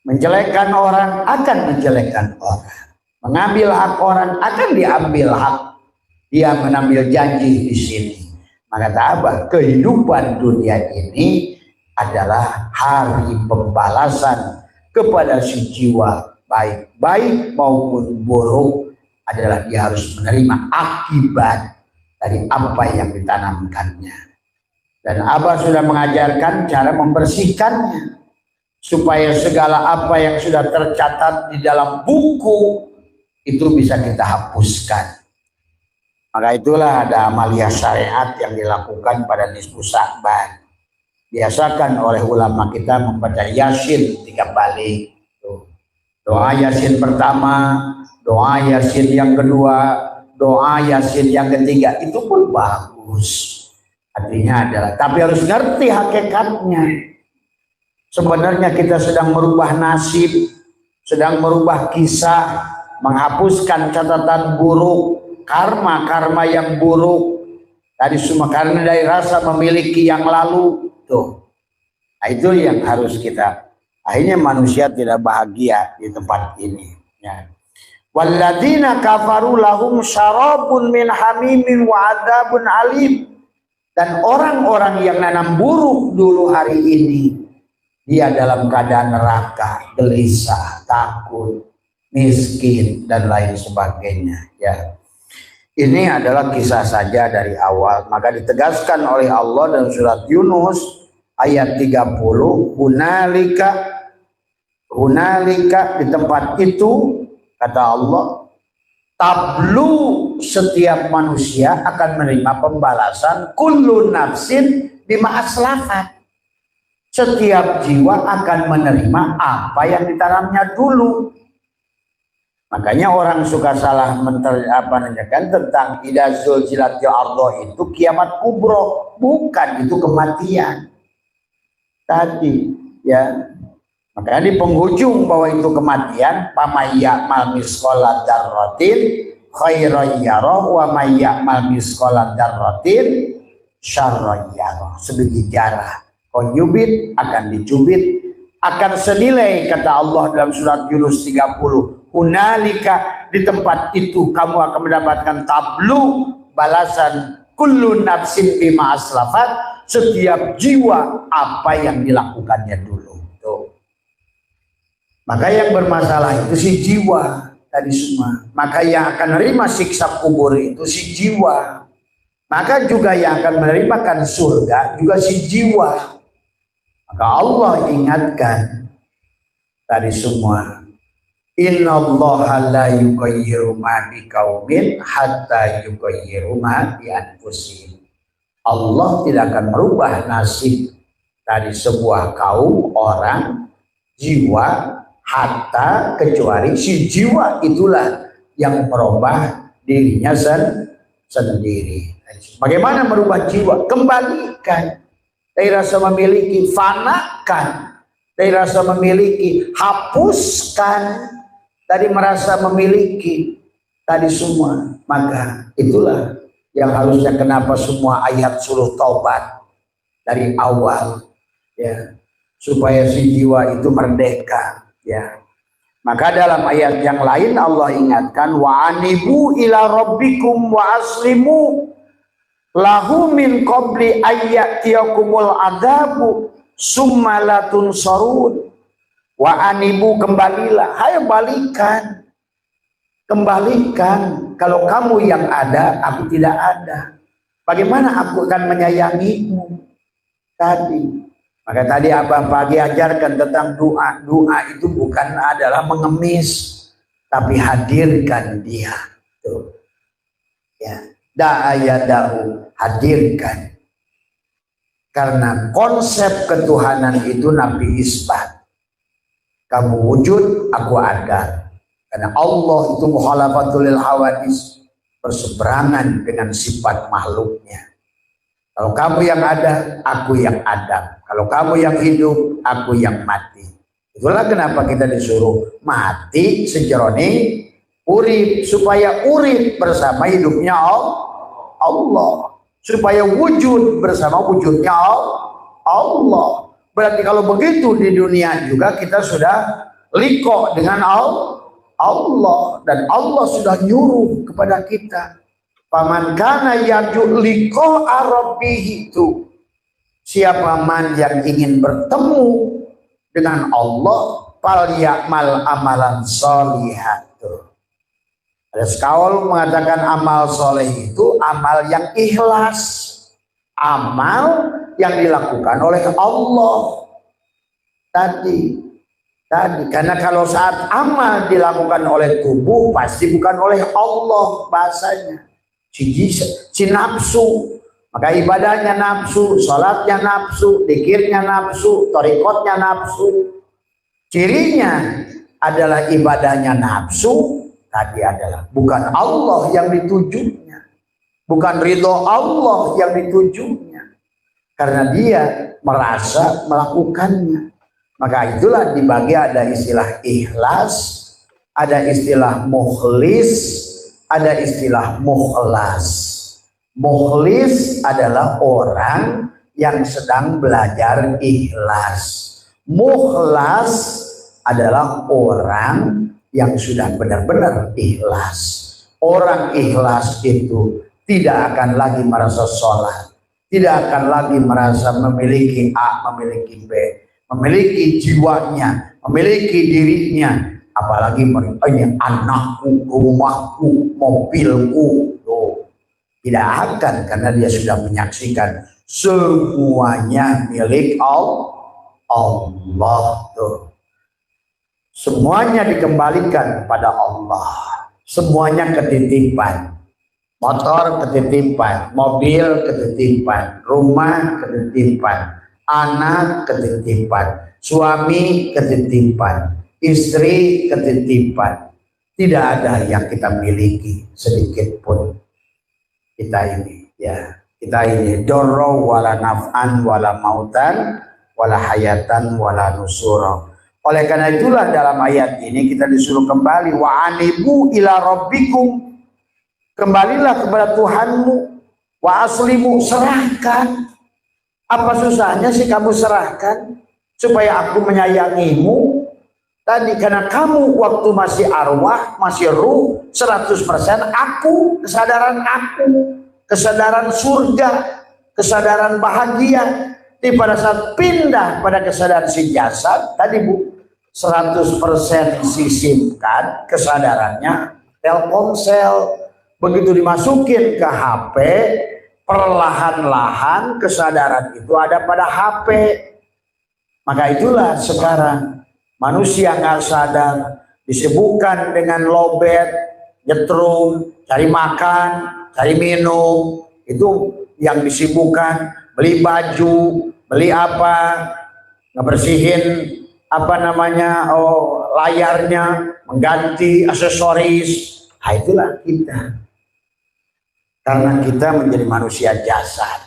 Menjelekkan orang akan menjelekkan orang. Mengambil hak orang akan diambil hak. Dia mengambil janji di sini. Maka apa? Kehidupan dunia ini adalah hari pembalasan kepada si jiwa, baik maupun buruk, adalah dia harus menerima akibat dari apa yang ditanamkannya. Dan Abah sudah mengajarkan cara membersihkannya, supaya segala apa yang sudah tercatat di dalam buku itu bisa kita hapuskan. Maka itulah ada amalia syariat yang dilakukan pada nisfu Sya'ban. Biasakan oleh ulama kita membaca Yasin 3 kali. Doa Yasin pertama, doa Yasin yang kedua, doa Yasin yang ketiga, itu pun bagus. Artinya adalah, tapi harus ngerti hakikatnya. Sebenarnya kita sedang merubah nasib, sedang merubah kisah, menghapuskan catatan buruk, karma-karma yang buruk, Tadi semua karena dari rasa memiliki yang lalu tuh. Nah, itu yang harus kita. Akhirnya manusia tidak bahagia di tempat ini. Ya. Walladzina kafaru lahum syarabun min hamimin wa adzabun alim. Dan orang-orang yang nanam buruk dulu hari ini, dia dalam keadaan neraka, gelisah, takut, miskin dan lain sebagainya. Ya. Ini adalah kisah saja dari awal. Maka ditegaskan oleh Allah dalam surat Yunus ayat 30, hunalika di tempat itu kata Allah, tablu setiap manusia akan menerima pembalasan kullu nafsin bima aslafat. Setiap jiwa akan menerima apa yang ditanamnya dulu. Makanya orang suka salah menerjemahkan tentang idza zulzilatil ardh itu kiamat kubro, bukan itu kematian. Tadi ya. Makanya di penghujung bahwa itu kematian, pamayya mal misqala dzarratin khairan yarah wa may ya'mal misqala dzarratin syarran yarah. Sedikit jarah kau nyubit akan dicubit, akan senilai kata Allah dalam surat Yunus 30. Hunalika di tempat itu kamu akan mendapatkan tablu balasan kullu nafsin bima aslafat, setiap jiwa apa yang dilakukannya dulu. Tuh. Maka yang bermasalah itu si jiwa tadi semua. Maka yang akan menerima siksa kubur itu si jiwa. Maka juga yang akan menerima surga juga si jiwa. Maka Allah ingatkan tadi semua. Innallaha la yughayyiru ma biqaumin hatta yughayyiru ma bi anfusihim. Allah tidak akan merubah nasib dari sebuah kaum, orang, jiwa, hatta kecuali si jiwa itulah yang merubah dirinya sendiri. Bagaimana merubah jiwa? Kembalikan dari rasa memiliki, fanakan dari rasa memiliki, hapuskan dari merasa memiliki tadi semua. Maka itulah yang harusnya kenapa semua ayat suruh taubat dari awal ya, supaya si jiwa itu merdeka ya. Maka dalam ayat yang lain Allah ingatkan wa anibu ila rabbikum wa aslimu lahu min qabli ayyatiyakumul adabu summa la tunsarun. Wa anibu, kembalilah, hayo balikan, kembalikan. Kalau kamu yang ada, aku tidak ada, bagaimana aku akan menyayangimu tadi. Maka tadi Abang pagi ajarkan tentang doa. Doa itu bukan adalah mengemis, tapi hadirkan dia. Tuh. Ya, da'ayadahu, hadirkan. Karena konsep ketuhanan itu Nabi isbat. Kamu wujud, aku ada. Karena Allah itu mukhalafatul lil hawadis, berseberangan dengan sifat makhluknya. Kalau kamu yang ada, aku yang ada. Kalau kamu yang hidup, aku yang mati. Itulah kenapa kita disuruh mati sejerone urip, supaya urip bersama hidupnya Allah, supaya wujud bersama wujudnya Allah. Berarti kalau begitu di dunia juga kita sudah liko dengan Allah, dan Allah sudah nyuruh kepada kita, paman kana yarju liko arabbih, itu siapa man yang ingin bertemu dengan Allah fal ya'mal amalan sholihan. Ada sekaul mengatakan amal soleh itu amal yang ikhlas, amal yang dilakukan oleh Allah tadi. Karena kalau saat amal dilakukan oleh tubuh pasti bukan oleh Allah bahasanya. Si nafsu, maka ibadahnya nafsu, sholatnya nafsu, dzikirnya nafsu, thariqatnya nafsu. Cirinya adalah ibadahnya nafsu. Tadi adalah bukan Allah yang ditujunya, bukan ridho Allah yang ditujunya, karena dia merasa melakukannya. Maka itulah dibagi ada istilah ikhlas, ada istilah mukhlis, ada istilah mukhlas. Mukhlis adalah orang yang sedang belajar ikhlas. Mukhlas adalah orang yang sudah benar-benar ikhlas. Orang ikhlas itu tidak akan lagi merasa sholat, tidak akan lagi merasa memiliki A, memiliki B, memiliki jiwanya, memiliki dirinya, apalagi anakku, rumahku, mobilku. Tuh. Tidak akan, karena dia sudah menyaksikan semuanya milik Allah. Tuh. Semuanya dikembalikan kepada Allah. Semuanya ketitipan. Motor ketitipan, mobil ketitipan, rumah ketitipan, anak ketitipan, suami ketitipan, istri ketitipan. Tidak ada yang kita miliki sedikit pun. Kita ini, ya, kita ini dorro wala naf'an wala mautan wala hayatan wala nusura. Oleh karena itulah dalam ayat ini kita disuruh kembali wa anibu ila rabbikum. Kembalilah kepada Tuhanmu, wa aslimu, serahkan. Apa susahnya sih kamu serahkan? Supaya aku menyayangimu. Tadi karena kamu waktu masih arwah, masih ruh, 100% aku, kesadaran surga, kesadaran bahagia. Di pada saat pindah pada kesadaran si jasad, tadi Bu, 100% sisipkan kesadarannya, Telkomsel. Begitu dimasukin ke HP, perlahan-lahan kesadaran itu ada pada HP. Maka itulah sekarang manusia nggak sadar, disibukkan dengan lobet, nyetrum, cari makan, cari minum. Itu yang disibukkan, beli baju, beli apa, ngebersihin layarnya, mengganti aksesoris. Nah, itulah kita. Karena kita menjadi manusia jasad,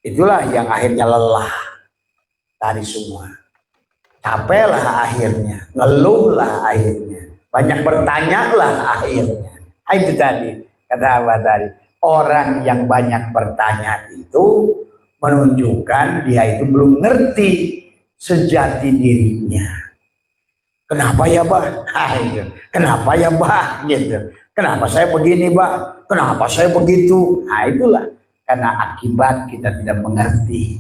itulah yang akhirnya lelah dari semua. Capeklah akhirnya, ngeluhlah akhirnya, banyak bertanyalah akhirnya. Itu tadi, kata apa tadi? Orang yang banyak bertanya itu menunjukkan dia itu belum ngerti sejati dirinya. Kenapa ya Bah? Kenapa ya Bah? Gitu. Kenapa saya begini Bah? Kenapa saya begitu? Nah itulah karena akibat kita tidak mengerti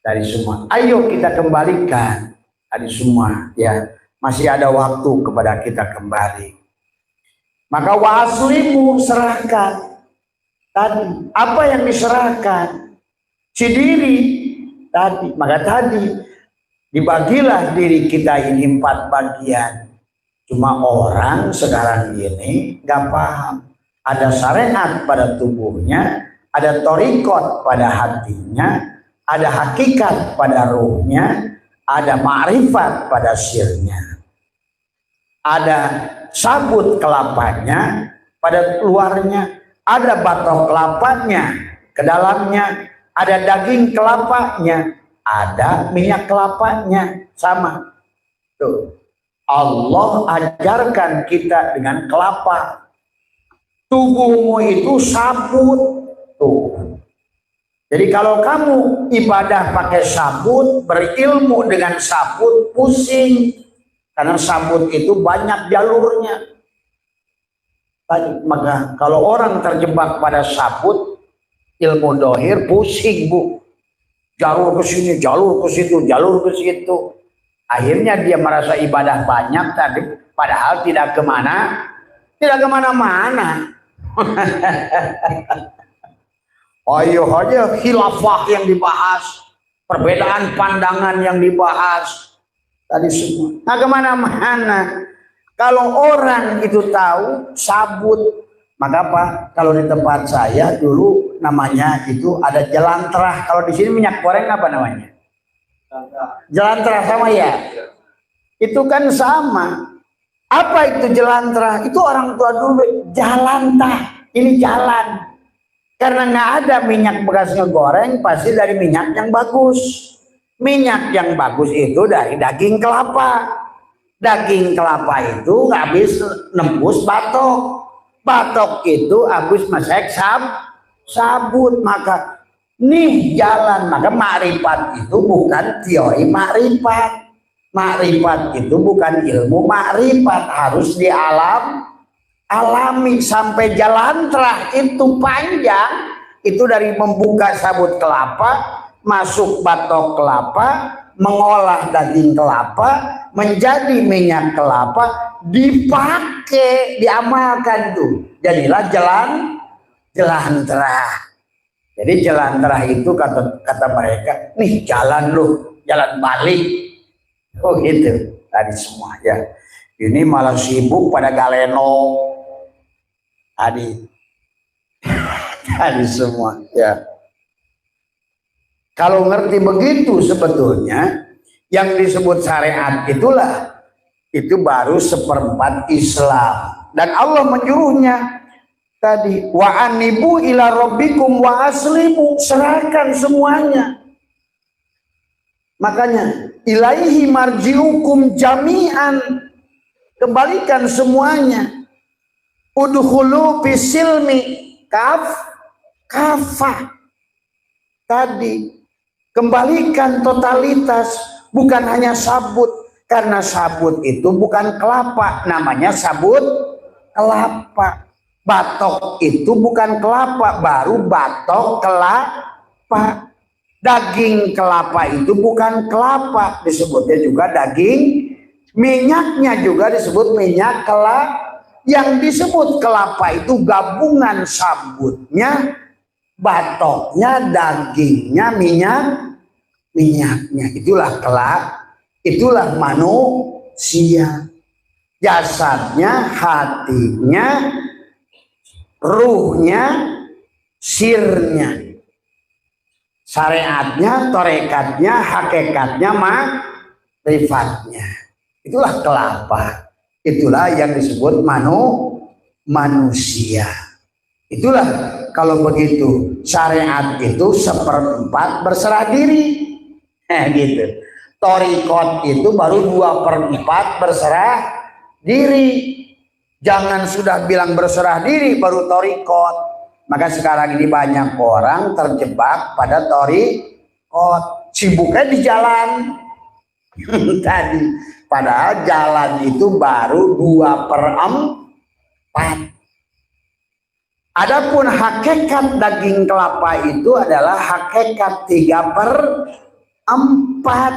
dari semua. Ayo kita kembalikan dari semua, ya, masih ada waktu kepada kita kembali. Maka waslimu, serahkan. Tadi apa yang diserahkan? Si diri tadi. Maka tadi dibagilah diri kita ini 4 bagian. Cuma orang sekarang ini nggak paham. Ada syariat pada tubuhnya, ada torikot pada hatinya, ada hakikat pada ruhnya, ada ma'rifat pada sirnya, ada sabut kelapanya pada luarnya, ada batok kelapanya ke dalamnya, ada daging kelapanya, ada minyak kelapanya, sama. Tuh. Allah ajarkan kita dengan kelapa. Tubuhmu itu sabut. Tuh. Jadi kalau kamu ibadah pakai sabut, berilmu dengan sabut, pusing. Karena sabut itu banyak jalurnya. Maka kalau orang terjebak pada sabut, ilmu dohir pusing Bu. Jalur ke sini, jalur ke situ, jalur ke situ. Akhirnya dia merasa ibadah banyak tadi, padahal tidak kemana-mana. Ayo aja khilafah yang dibahas, perbedaan pandangan yang dibahas tadi semua. Nah kemana-mana. Kalau orang itu tahu sabut, maka apa? Kalau di tempat saya dulu namanya itu ada jelantrah. Kalau di sini minyak goreng apa namanya? Jelantrah sama ya? Itu kan sama. Apa itu jelantrah? Itu orang tua dulu jalantah. Ini jalan. Karena nggak ada minyak bekas ngegoreng, pasti dari minyak yang bagus. Minyak yang bagus itu dari daging kelapa. Daging kelapa itu habis nembus batok. Batok itu habis mesek sabut. Maka nih jalan. Maka makrifat itu bukan teori makrifat. Makrifat itu bukan ilmu makrifat, harus alami. Sampai jalan terah itu panjang, itu dari membuka sabut kelapa, masuk batok kelapa, mengolah daging kelapa menjadi minyak kelapa, dipakai, diamalkan tuh. Jadilah jalan terah. Jadi jalan terah itu kata mereka, nih jalan lu, jalan balik. Oh gitu tadi semua ya. Ini malah sibuk pada galeno tadi semua ya. Kalau ngerti begitu sebetulnya yang disebut syariat itu baru seperempat Islam. Dan Allah menyuruhnya tadi, wa anibu ila rabbikum wa aslimu, serahkan semuanya. Makanya ilaihi marji'ukum jami'an, kembalikan semuanya. Udkhulu fisilmi kafah tadi, kembalikan totalitas, bukan hanya sabut, karena sabut itu bukan kelapa, namanya sabut kelapa. Batok itu bukan kelapa, baru batok kelapa. Daging kelapa itu bukan kelapa, disebutnya juga daging. Minyaknya juga disebut minyak kelapa. Yang disebut kelapa itu gabungan sabutnya, batoknya, dagingnya, minyaknya. Itulah kelapa, itulah manusia. Jasadnya, hatinya, ruhnya, sirnya. Syariatnya, torekatnya, hakikatnya, makrifatnya. Itulah kelapa. Itulah yang disebut manusia. Itulah kalau begitu syariat itu seperempat berserah diri. Gitu. Torikot itu baru 2/4 berserah diri. Jangan sudah bilang berserah diri baru torikot. Maka sekarang ini banyak orang terjebak pada torikot, sibuknya di jalan tadi. Padahal jalan itu baru 2/4. Adapun hakikat daging kelapa itu adalah hakikat 3/4.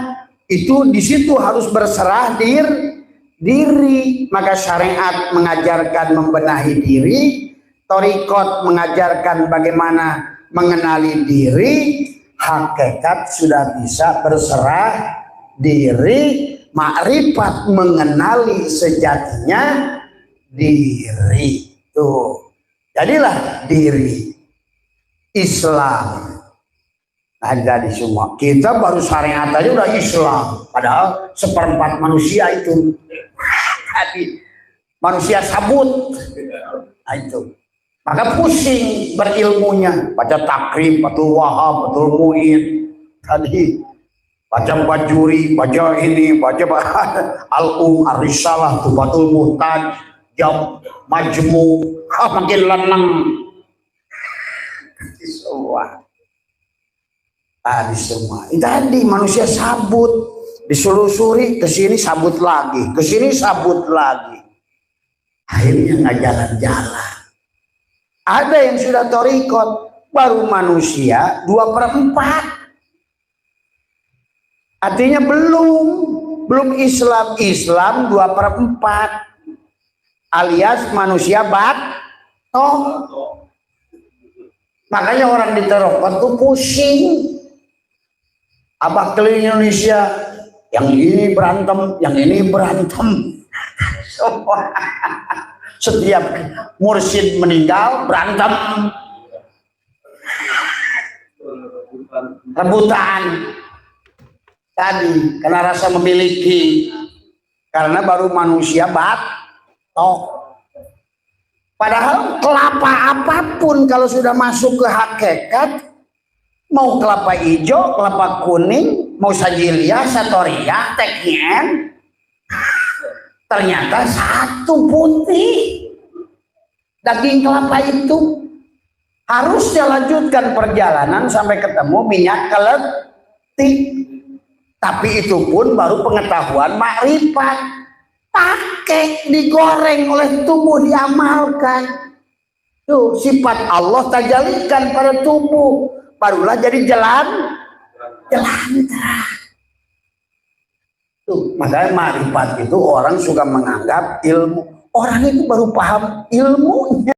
Itu di situ harus berserah diri. Maka syariat mengajarkan membenahi diri. Torikot mengajarkan bagaimana mengenali diri. Hakikat sudah bisa berserah diri. Makrifat mengenali sejatinya diri. Tuh, jadilah diri Islam. Ada di semua. Kita baru syariat aja udah Islam, padahal seperempat manusia itu tadi manusia sabut. Nah, itu. Maka pusing berilmunya, baca takrib, Fathul Wahab, Fathul Mu'in, tadi baca Bajuri, baca ini, baca Ar-Risalah, Fathul Muhtaj, Jam Majmu, makin lenang. Semua. Tadi semua. Tadi manusia sabut, diselusuri ke sini sabut lagi, ke sini sabut lagi. Akhirnya nggak jalan-jalan. Ada yang sudah torikot, baru manusia 2/4. Artinya belum Islam 2/4. Alias manusia batok. Makanya orang di torikot tuh pusing. Abah keliling Indonesia, yang ini berantem, yang ini berantem. Setiap mursyid meninggal berantem, rebutan tadi karena rasa memiliki, karena baru manusia batok. Padahal kelapa apapun kalau sudah masuk ke hakikat, mau kelapa hijau, kelapa kuning, mau sajiliyah, satoriyah, tekien, ternyata satu putih daging kelapa itu. Harusnya lanjutkan perjalanan sampai ketemu minyak keleti. Tapi itu pun baru pengetahuan makrifat. Pakai digoreng oleh tubuh, diamalkan. Tuh sifat Allah tajalikan pada tubuh. Barulah jadi jalan terang. Tuh, makanya makrifat itu orang suka menganggap ilmu. Orang itu baru paham ilmunya.